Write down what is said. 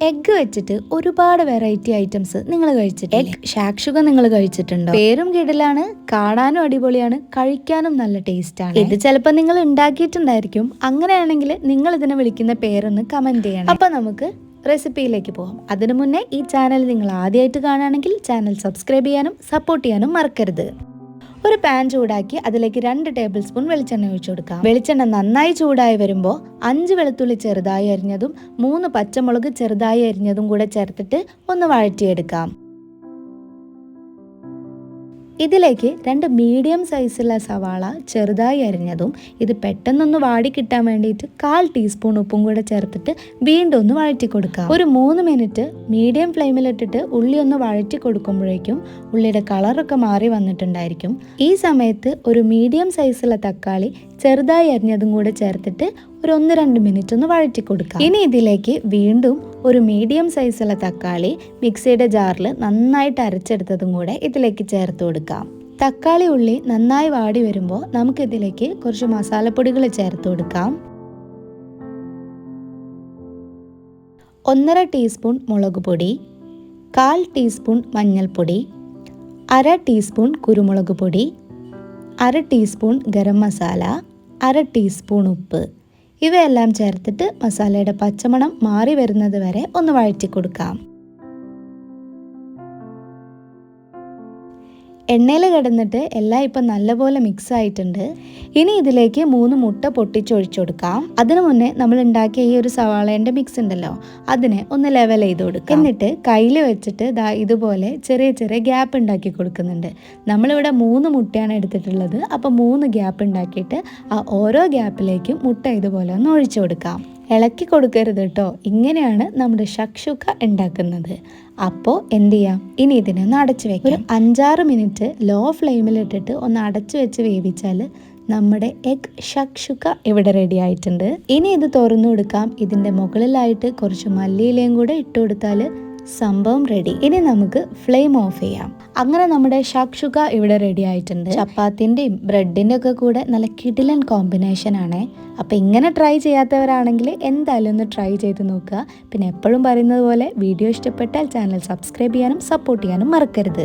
Egg വെച്ചിട്ട് ഒരുപാട് variety items നിങ്ങൾ കഴിച്ചിട്ട് എഗ് ഷാക്ഷുക നിങ്ങൾ കഴിച്ചിട്ടുണ്ടോ? പേരും കിടലാണ്, കാണാനും അടിപൊളിയാണ്, കഴിക്കാനും നല്ല ടേസ്റ്റ് ആണ്. ഇത് ചിലപ്പോൾ നിങ്ങൾ ഉണ്ടാക്കിയിട്ടുണ്ടായിരിക്കും. അങ്ങനെയാണെങ്കിൽ നിങ്ങൾ ഇതിനെ വിളിക്കുന്ന പേരൊന്ന് കമന്റ് ചെയ്യണം. അപ്പൊ നമുക്ക് റെസിപ്പിയിലേക്ക് പോകാം. അതിനു മുന്നേ ഈ ചാനൽ നിങ്ങൾ ആദ്യമായിട്ട് കാണുകയാണെങ്കിൽ ചാനൽ സബ്സ്ക്രൈബ് ചെയ്യാനും സപ്പോർട്ട് ചെയ്യാനും മറക്കരുത്. ഒരു പാൻ ചൂടാക്കി അതിലേക്ക് 2 ടേബിൾ സ്പൂൺ വെളിച്ചെണ്ണ ഒഴിച്ചു കൊടുക്കാം. വെളിച്ചെണ്ണ നന്നായി ചൂടായി വരുമ്പോൾ 5 വെളുത്തുള്ളി ചെറുതായി അരിഞ്ഞതും 3 പച്ചമുളക് ചെറുതായി അരിഞ്ഞതും കൂടെ ചേർത്തിട്ട് ഒന്ന് വഴറ്റിയെടുക്കാം. ഇതിലേക്ക് 2 മീഡിയം സൈസുള്ള സവാള ചെറുതായി അരിഞ്ഞതും ഇത് പെട്ടെന്നൊന്ന് വാടി കിട്ടാൻ വേണ്ടിയിട്ട് 1/4 ടീസ്പൂൺ ഉപ്പും കൂടെ ചേർത്തിട്ട് വീണ്ടും ഒന്ന് വഴറ്റി കൊടുക്കാം. ഒരു 3 മിനിറ്റ് മീഡിയം ഫ്ലെയിമിലിട്ടിട്ട് ഉള്ളി ഒന്ന് വഴറ്റി കൊടുക്കുമ്പോഴേക്കും ഉള്ളിയുടെ കളറൊക്കെ മാറി വന്നിട്ടുണ്ടായിരിക്കും. ഈ സമയത്ത് ഒരു മീഡിയം സൈസുള്ള തക്കാളി ചെറുതായി അരിഞ്ഞതും കൂടെ ചേർത്തിട്ട് ഒരു 1-2 മിനിറ്റ് ഒന്ന് വഴറ്റി കൊടുക്കാം. ഇനി ഇതിലേക്ക് വീണ്ടും ഒരു മീഡിയം സൈസുള്ള തക്കാളി മിക്സിയുടെ ജാറിൽ നന്നായിട്ട് അരച്ചെടുത്തതും കൂടെ ഇതിലേക്ക് ചേർത്ത് കൊടുക്കാം. തക്കാളി ഉള്ളി നന്നായി വാടി വരുമ്പോൾ നമുക്കിതിലേക്ക് കുറച്ച് മസാലപ്പൊടികൾ ചേർത്ത് കൊടുക്കാം. 1/2 ടീസ്പൂൺ മുളക് പൊടി, 1/4 ടീസ്പൂൺ മഞ്ഞൾപ്പൊടി, 1/2 ടീസ്പൂൺ കുരുമുളക് പൊടി, 1/2 ടീസ്പൂൺ ഗരം മസാല, 1/2 ടീസ്പൂൺ ഉപ്പ്. ഇവയെല്ലാം ചേർത്തിട്ട് മസാലയുടെ പച്ചമണം മാറി വരുന്നത് വരെ ഒന്ന് വഴറ്റി കൊടുക്കാം. എണ്ണയിൽ കിടന്നിട്ട് എല്ലാം ഇപ്പം നല്ലപോലെ മിക്സ് ആയിട്ടുണ്ട്. ഇനി ഇതിലേക്ക് 3 മുട്ട പൊട്ടിച്ചൊഴിച്ചു കൊടുക്കാം. അതിനു മുന്നേ നമ്മൾ ഉണ്ടാക്കിയ ഈ ഒരു സവാളേൻ്റെ മിക്സ് ഉണ്ടല്ലോ, അതിനെ ഒന്ന് ലെവൽ ചെയ്ത് കൊടുക്കാം. എന്നിട്ട് കയ്യിൽ വെച്ചിട്ട് ഇതുപോലെ ചെറിയ ചെറിയ ഗ്യാപ്പ് ഉണ്ടാക്കി കൊടുക്കുന്നുണ്ട്. നമ്മളിവിടെ 3 മുട്ടയാണ് എടുത്തിട്ടുള്ളത്. അപ്പോൾ 3 ഗ്യാപ്പ് ഉണ്ടാക്കിയിട്ട് ആ ഓരോ ഗ്യാപ്പിലേക്കും മുട്ട ഇതുപോലെ ഒന്ന് ഒഴിച്ചു കൊടുക്കാം. ഇളക്കി കൊടുക്കരുത് കേട്ടോ. ഇങ്ങനെയാണ് നമ്മുടെ ഷക്ഷുക ഉണ്ടാക്കുന്നത്. അപ്പോൾ എന്ത് ചെയ്യാം, ഇനി ഇതിനെ ഒന്ന് അടച്ചു വെക്കാം. ഒരു 5-6 മിനിറ്റ് ലോ ഫ്ലെയിമിലിട്ടിട്ട് ഒന്ന് അടച്ചു വെച്ച് വേവിച്ചാൽ നമ്മുടെ എഗ് ഷക്ഷുക ഇവിടെ റെഡി ആയിട്ടുണ്ട്. ഇനി ഇത് തുറന്നു കൊടുക്കാം. ഇതിൻ്റെ മുകളിലായിട്ട് കുറച്ച് മല്ലിയിലയും കൂടെ ഇട്ട് കൊടുത്താൽ സംഭവം റെഡി. ഇനി നമുക്ക് ഫ്ലെയിം ഓഫ് ചെയ്യാം. അങ്ങനെ നമ്മുടെ ഷക്ഷുക ഇവിടെ റെഡി ആയിട്ടുണ്ട്. ചപ്പാത്തിൻ്റെയും ബ്രെഡിൻ്റെ ഒക്കെ കൂടെ നല്ല കിടിലൻ കോമ്പിനേഷൻ ആണ്. അപ്പോൾ ഇങ്ങനെ ട്രൈ ചെയ്യാത്തവരാണെങ്കിൽ എന്തായാലും ഒന്ന് ട്രൈ ചെയ്ത് നോക്കുക. പിന്നെ എപ്പോഴും പറയുന്നത് പോലെ വീഡിയോ ഇഷ്ടപ്പെട്ടാൽ ചാനൽ സബ്സ്ക്രൈബ് ചെയ്യാനും സപ്പോർട്ട് ചെയ്യാനും മറക്കരുത്.